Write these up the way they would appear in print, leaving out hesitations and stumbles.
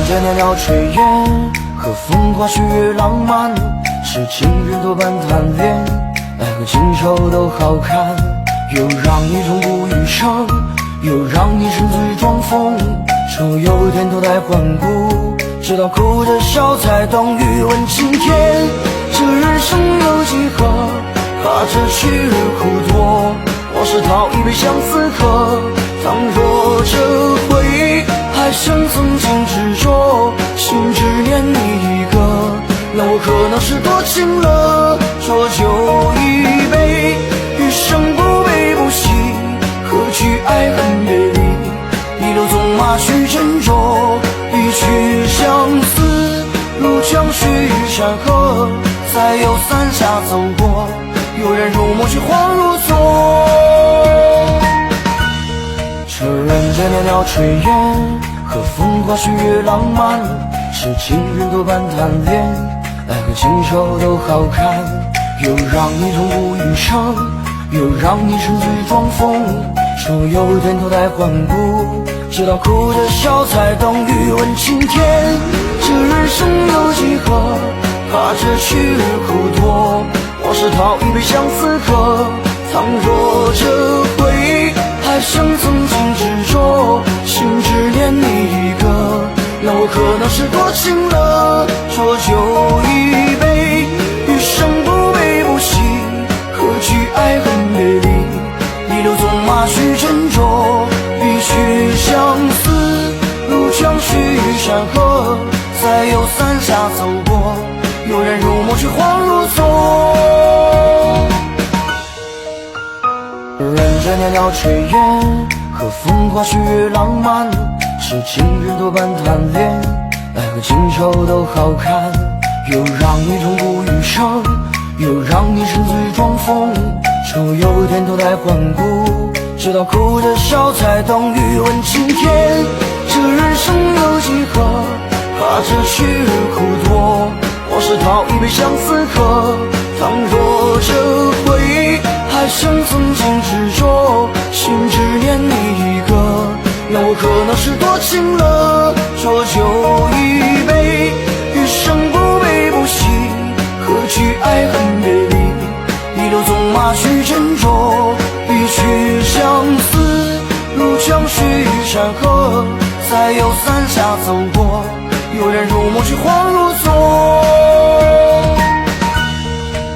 着袅袅炊烟，和风花雪月浪漫，是情人多半贪恋，爱和情愁都好看，又让你从不余生，又让你沉醉装疯，说有天脱胎换骨，直到哭着笑才懂欲问青天。这人生有几何，怕这去日苦多，往事讨一杯相思喝，倘若这回忆还剩曾经执着，心只念你一个，那我可能是多情了。浊酒一杯，余生不悲不喜，何惧爱恨别离，一路纵马去斟酌，一曲相思如江水与山河，再有伞下走过，有人入梦却恍如昨。这人间袅袅炊烟，和风花雪月浪漫，是情人多半贪恋，爱和情愁都好看，又让你从不余生，又让你沉醉装疯，说有天脱胎换骨，直到哭着笑才懂欲问青天。这人生有几何，怕这去日苦多，往事讨一杯相思喝，倘若这回忆还剩曾经执着，心只念你一个，那我可能是多情了。浊酒一杯，余生不悲不喜，何惧爱恨别离，一路纵马去斟酌，一曲相思如江水与山河，再有伞下走过，有人入梦却恍如昨。人间袅袅炊烟，和风花雪月浪漫，是情人多半贪恋，爱和情愁都好看，又让你从不余生，又让你沉醉装疯，说有天脱胎换骨，直到哭着笑才懂欲问青天。这人生有几何，怕这去日苦多，往事讨一杯相思喝，倘若这回忆还剩曾经执着，心只念你一个，那我可能是多情了。浊酒一杯，余生不悲不喜，何惧爱恨别离，一路纵马去斟酌，一曲相思如江水与山河，再有伞下走过，有人入梦却恍如昨。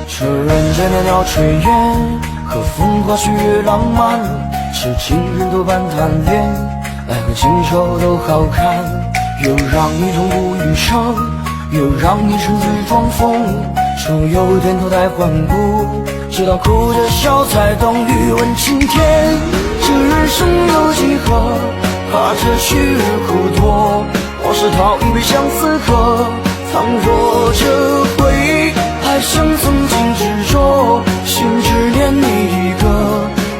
这人间袅袅炊烟，和风花雪月浪漫，是情人多半贪恋，爱和情愁都好看，又让你从不余生，又让你沉醉装疯，说有天脱胎换骨，直到哭着笑才懂欲问青天。这人生有几何，怕这去日苦多，往事讨一杯相思喝，倘若这回忆还剩曾经执着，心只念你一个，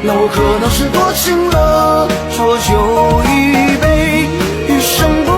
那我可能是多情了。浊酒